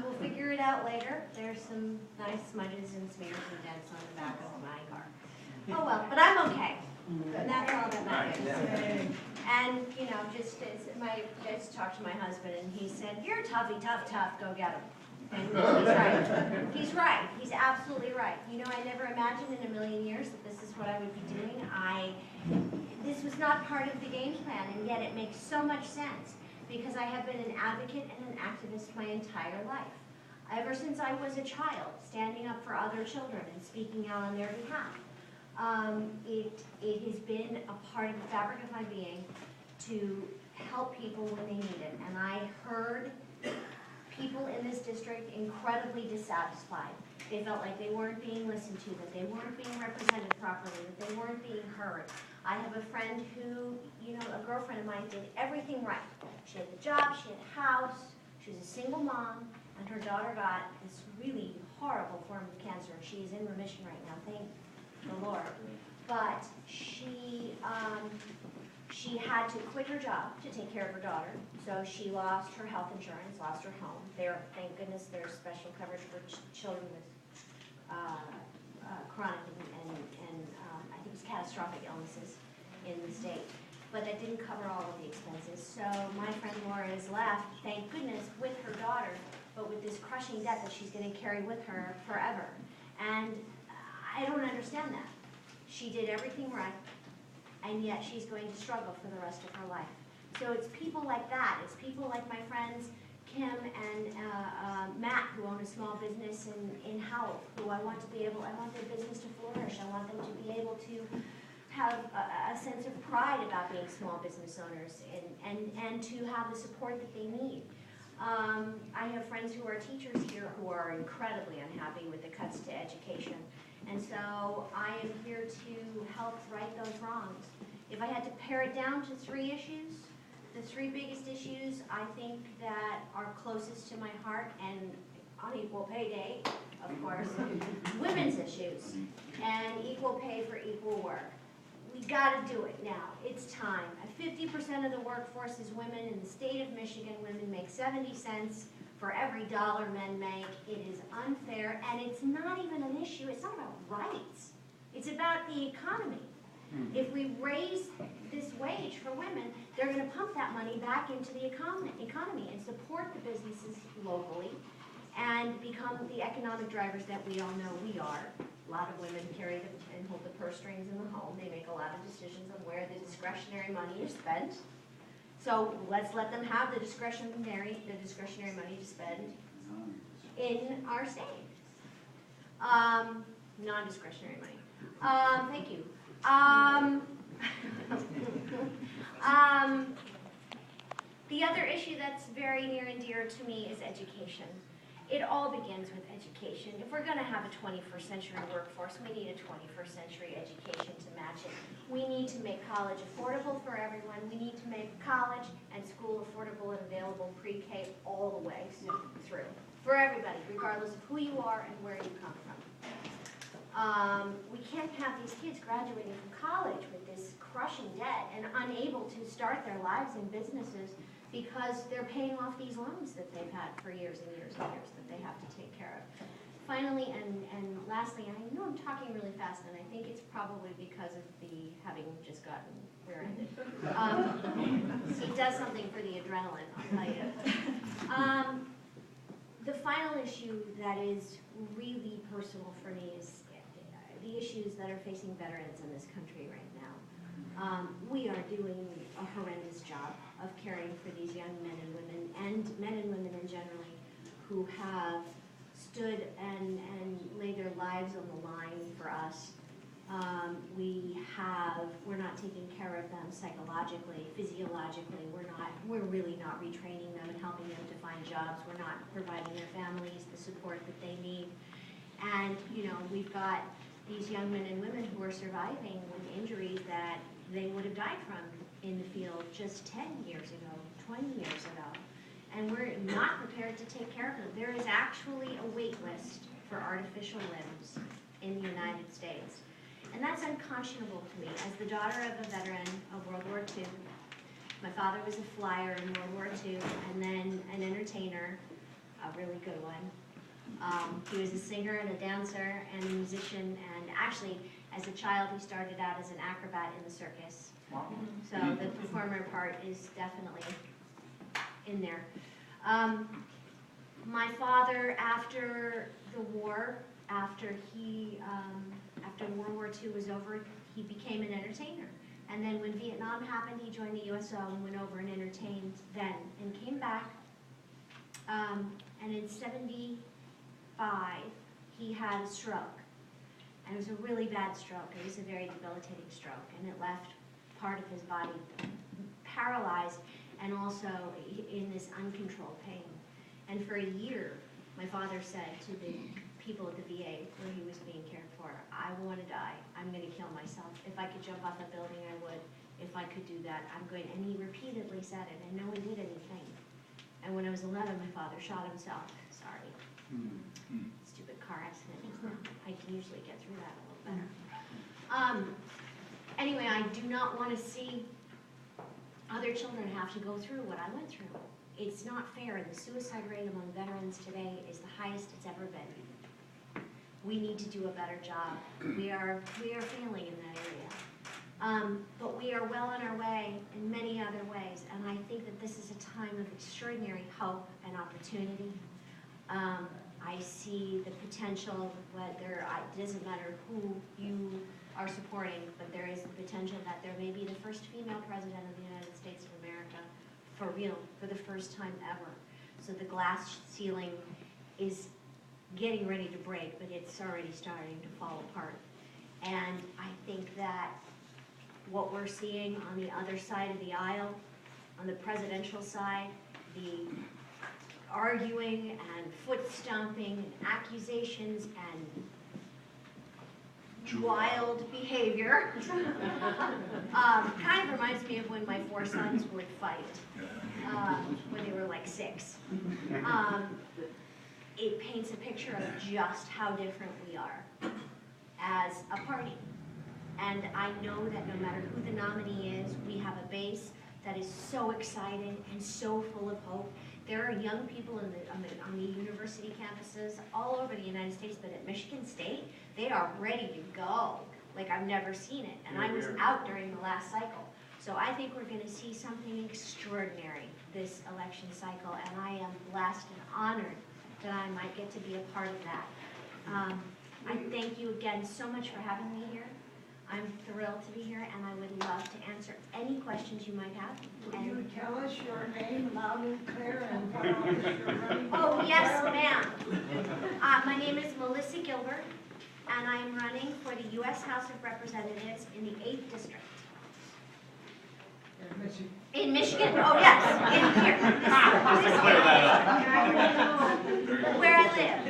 We'll figure it out later. There's some nice smudges and smears and dents on the back of my car. Oh well, but I'm okay. And that's all that matters. And, you know, just talked to my husband and he said, "You're toughy, tough, go get him." And he's right. He's right. He's absolutely right. You know, I never imagined in a million years that this is what I would be doing. This was not part of the game plan, and yet it makes so much sense because I have been an advocate and an activist my entire life. Ever since I was a child, standing up for other children and speaking out on their behalf. It has been a part of the fabric of my being to help people when they need it. And I heard people in this district incredibly dissatisfied. They felt like they weren't being listened to, that they weren't being represented properly, that they weren't being heard. I have a friend who, you know, a girlfriend of mine did everything right. She had the job, she had a house, she was a single mom, and her daughter got this really horrible form of cancer. She is in remission right now, thank the Lord. But she had to quit her job to take care of her daughter. So she lost her health insurance, lost her home. Thank goodness there's special coverage for children with chronic and I think it's catastrophic illnesses in the state. But that didn't cover all of the expenses. So my friend Laura is left, thank goodness, with her daughter, but with this crushing debt that she's going to carry with her forever. And I don't understand that. She did everything right, and yet she's going to struggle for the rest of her life. So it's people like that. It's people like my friends Kim and Matt, who own a small business in Howell, who I want their business to flourish. I want them to be able to have a sense of pride about being small business owners and to have the support that they need. I have friends who are teachers here who are incredibly unhappy with the cuts to education. And so I am here to help right those wrongs. If I had to pare it down to 3 issues, the 3 biggest issues I think that are closest to my heart, and on Equal Pay Day, of course, women's issues and equal pay for equal work. We got to do it now. It's time. 50% of the workforce is women. In the state of Michigan, women make 70 cents for every dollar men make. It is unfair, and it's not even an issue. It's not about rights. It's about the economy. If we raise this wage for women, they're going to pump that money back into the economy and support the businesses locally and become the economic drivers that we all know we are. A lot of women carry and hold the purse strings in the home. They make a lot of decisions on where the discretionary money is spent. So let's let them have the discretionary money to spend in our state. Non-discretionary money. Thank you. The other issue that's very near and dear to me is education. It all begins with education. If we're going to have a 21st century workforce, we need a 21st century education to match it. We need to make college affordable for everyone. We need to make college and school affordable and available pre-K all the way through for everybody, regardless of who you are and where you come from. We can't have these kids graduating from college with this crushing debt and unable to start their lives in businesses because they're paying off these loans that they've had for years and years and years that they have to take care of. Finally, and lastly, I know I'm talking really fast, and I think it's probably because of the having just gotten rear-ended. It does something for the adrenaline, I'll tell you. The final issue that is really personal for me is the issues that are facing veterans in this country right now. We are doing a horrendous job of caring for these young men and women, and men and women in generally, who have stood and laid their lives on the line for us. We're not taking care of them psychologically, physiologically. We're really not retraining them and helping them to find jobs. We're not providing their families the support that they need. And, you know, we've got these young men and women who are surviving with injuries that they would have died from in the field just 10 years ago, 20 years ago. And we're not prepared to take care of them. There is actually a wait list for artificial limbs in the United States. And that's unconscionable to me. As the daughter of a veteran of World War II, my father was a flyer in World War II, and then an entertainer, a a really good one. He was a singer and a dancer and a musician, and actually, as a child, he started out as an acrobat in the circus. Wow. So the performer part is definitely in there. My father, after the war, after World War II was over, he became an entertainer. And then when Vietnam happened, he joined the USO and went over and entertained then, and came back. And in '75, he had a stroke. And it was a really bad stroke. It was a very debilitating stroke, and it left part of his body paralyzed and also in this uncontrolled pain. And for a year, my father said to the people at the VA where he was being cared for, I want to die. I'm going to kill myself. If I could jump off a building, I would. If I could do that, I'm going. And he repeatedly said it, and no one did anything. And when I was 11, my father shot himself. Sorry. Stupid car accident just now. I can usually get through that a little better. Anyway, I do not want to see other children have to go through what I went through. It's not fair. The suicide rate among veterans today is the highest it's ever been. We need to do a better job. We are failing in that area. But we are well on our way in many other ways, and I think that this is a time of extraordinary hope and opportunity. I see the potential, whether it doesn't matter who you are supporting, but there is the potential that there may be the first female president of the United States of America for real, for the first time ever. So the glass ceiling is getting ready to break, but it's already starting to fall apart. And I think that what we're seeing on the other side of the aisle, on the presidential side, the arguing and foot stomping and accusations and wild behavior kind of reminds me of when my 4 sons would fight when they were like 6. It paints a picture of just how different we are as a party. And I know that no matter who the nominee is, we have a base that is so excited and so full of hope. There are young people on the university campuses all over the United States, but at Michigan State, they are ready to go like I've never seen it. And I was out during the last cycle. So I think we're going to see something extraordinary this election cycle, and I am blessed and honored that I might get to be a part of that. I thank you again so much for having me here. I'm thrilled to be here, and I would love to answer any questions you might have. Would you tell us your name loud and clear and what office you're running for? Oh, yes, ma'am. My name is Melissa Gilbert, and I'm running for the U.S. House of Representatives in the 8th District. In Michigan. In Michigan, oh yes, in here. Where I live.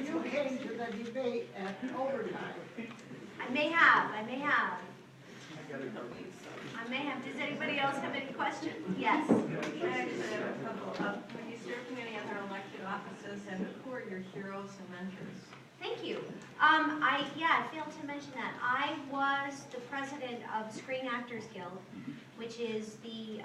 You came to the debate at overtime. I may have. Does anybody else have any questions? Yes. I actually have a couple. When you served in any other elected offices, and who are your heroes and mentors? Thank you. I failed to mention that. I was the president of Screen Actors Guild, which is the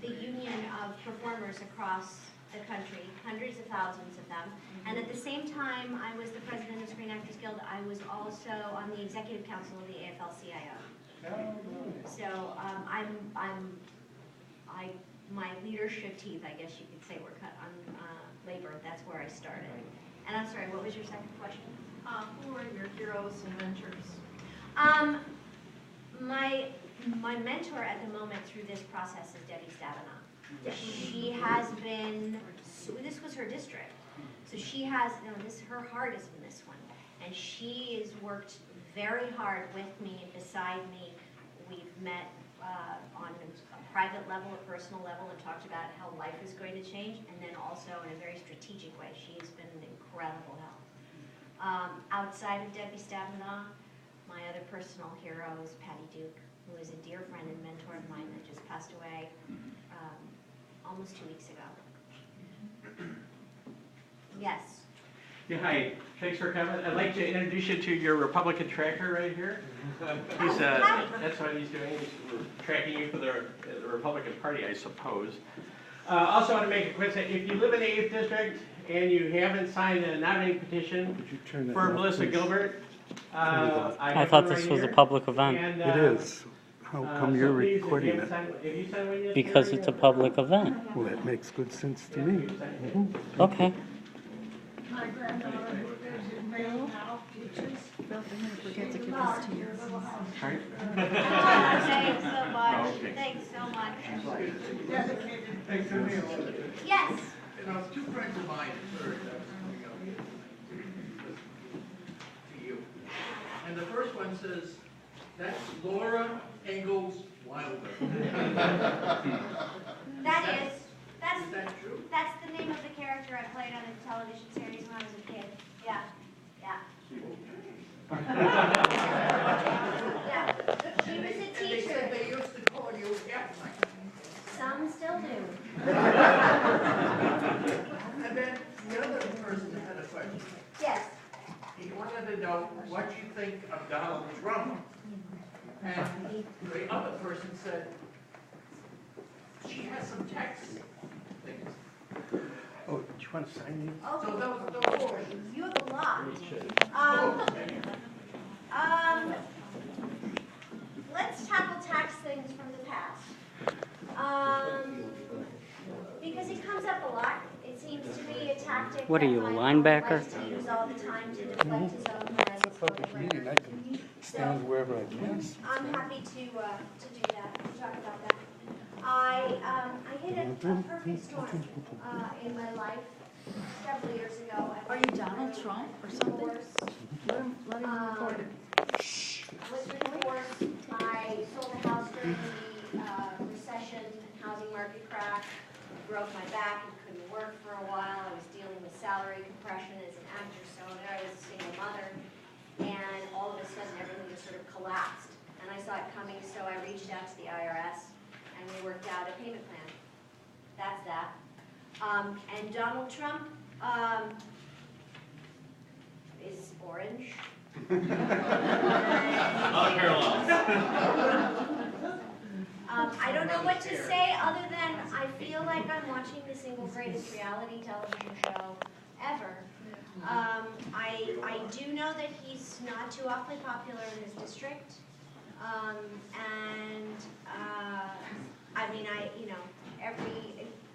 union of performers across the country, hundreds of thousands of them. And at the same time I was the president of Screen Actors Guild, I was also on the executive council of the AFL-CIO. So my leadership teeth, I guess you could say, were cut on labor. That's where I started. And I'm sorry, what was your second question? Who are your heroes and mentors? My mentor at the moment through this process is Debbie Stabenow. She has been, this was her district, so she has, her heart is in this one. And she has worked very hard with me, beside me. We've met on a private level, a personal level, and talked about how life is going to change, and then also in a very strategic way. She's been an incredible help. Outside of Debbie Stabenow, my other personal hero is Patty Duke, who is a dear friend and mentor of mine that just passed away almost 2 weeks ago. Yes. Yeah, hi. Thanks for coming. I'd like to introduce you to your Republican tracker right here. He's, hi. that's what he's doing. We're tracking you for the Republican Party, I suppose. Also want to make a quick statement. If you live in the 8th District and you haven't signed a nominating petition Could you turn that for off, Melissa please? Gilbert, I I have thought one this right was a here. public event. And, It is. How come you're so please, if you recording haven't it? signed- Have you signed one yet? Because Terry? it's a public event. Well, that makes good sense to me. Mhm. Okay. My granddaughter who lives in Maine now teaches. Forget to give this to you. Sorry? Thanks so much, okay. thanks so much. Dedicated. Thanks for me. Yes, You know, two friends of mine are to you. And the first one says, that's Laura Ingalls Wilder. that is, that's, Is that true? that's the name of the character I played on a television series when I was a kid. Yeah, yeah. Yeah, she was a And they said teacher. they used to call you Ethnic. Some still do. And then the other person had a question. Yes. He wanted to know what you think of Donald Trump. And the other person said, she has some text things. Oh, do you want to sign these? So Oh, those, you have a lot. Let's tackle tax things from the past. Because it comes up a lot. It seems to be a tactic. What are that you, a my opponent linebacker? likes to use all the time to deflect his own It's a public meeting, I can stand wherever I please. I'm happy to do that, to talk about that. I hit a perfect storm, in my life several years ago. Are you Donald Trump or something? Divorced. Let him record it. Was divorced. I sold a house during the recession and housing market crash. Broke my back and couldn't work for a while. I was dealing with salary compression as an actor, so I was a single mother. And all of a sudden, everything just sort of collapsed. And I saw it coming, so I reached out to the IRS and we worked out a payment plan. That's that. And Donald Trump is orange. I don't know what to say other than I feel like I'm watching the single greatest reality television show ever. I do know that he's not too awfully popular in his district.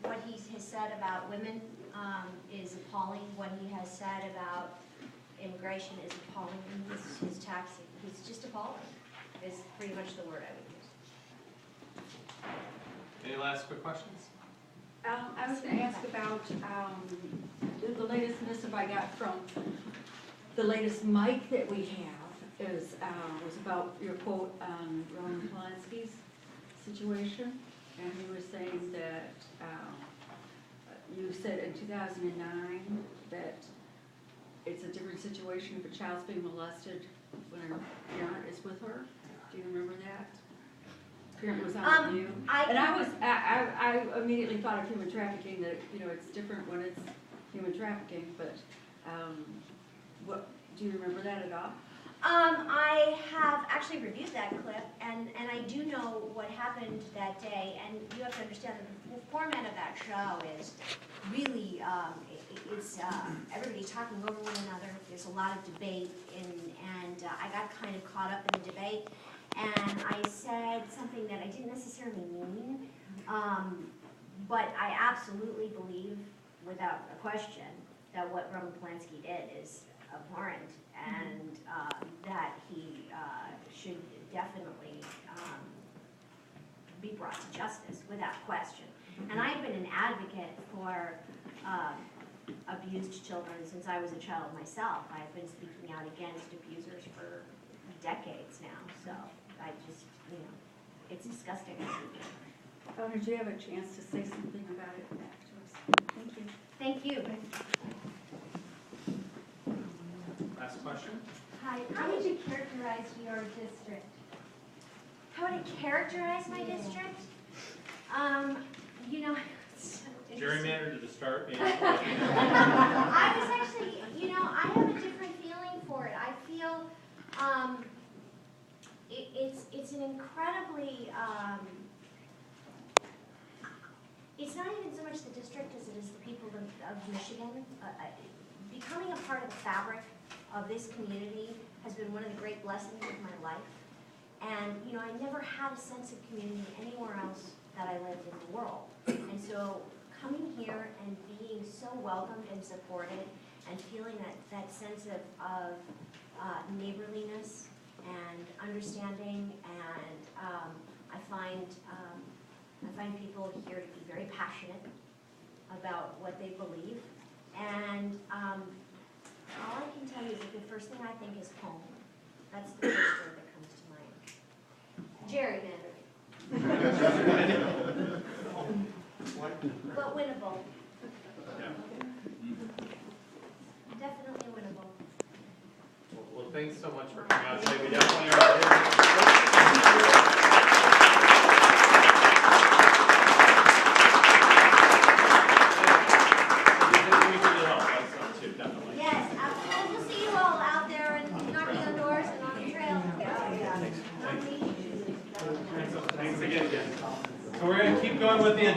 What he has said about women is appalling. What he has said about immigration is appalling. His taxing, he's just appalling, is pretty much the word I would use. Any last quick questions? I was going to ask about the latest missive I got from the latest mic that we have was about your quote on Roman Polanski's situation, and he was saying that you said in 2009 that it's a different situation if a child's being molested when a parent is with her. Do you remember that? Parent was on you. And I immediately thought of human trafficking, that, you know, it's different when it's human trafficking, but, do you remember that at all? I have actually reviewed that clip, and I do know what happened that day, and you have to understand that the format of that show is really, it's everybody talking over one another. There's a lot of debate, and I got kind of caught up in the debate. And I said something that I didn't necessarily mean, but I absolutely believe, without a question, that what Roman Polanski did is abhorrent, and that he should definitely be brought to justice, without question. And I've been an advocate for abused children since I was a child myself. I've been speaking out against abusers for decades now, so I just, you know, it's disgusting. Oh, did you have a chance to say something about it back to us? Thank you. Thank you. Last question? Hi, how would you characterize your district? How would I characterize my district? You know, it's so interesting. Gerrymandered to start, maybe? I was actually, you know, I have a different feeling for it. I feel it's an incredibly, it's not even so much the district as it is the people of Michigan. Becoming a part of the fabric of this community has been one of the great blessings of my life. And, you know, I never had a sense of community anywhere else that I lived in the world. And so coming here and being so welcomed and supported and feeling that sense of neighborliness and understanding, and I find people here to be very passionate about what they believe. And all I can tell you is that the first thing I think is home. That's the first word that comes to mind. Gerrymandering. But winnable. Definitely winnable. Well, thanks so much for coming out today. We definitely are. Yes, absolutely. We'll see you all out there and knocking on doors and on the trail. Thanks again, Jen. So we're going to keep going with the agenda.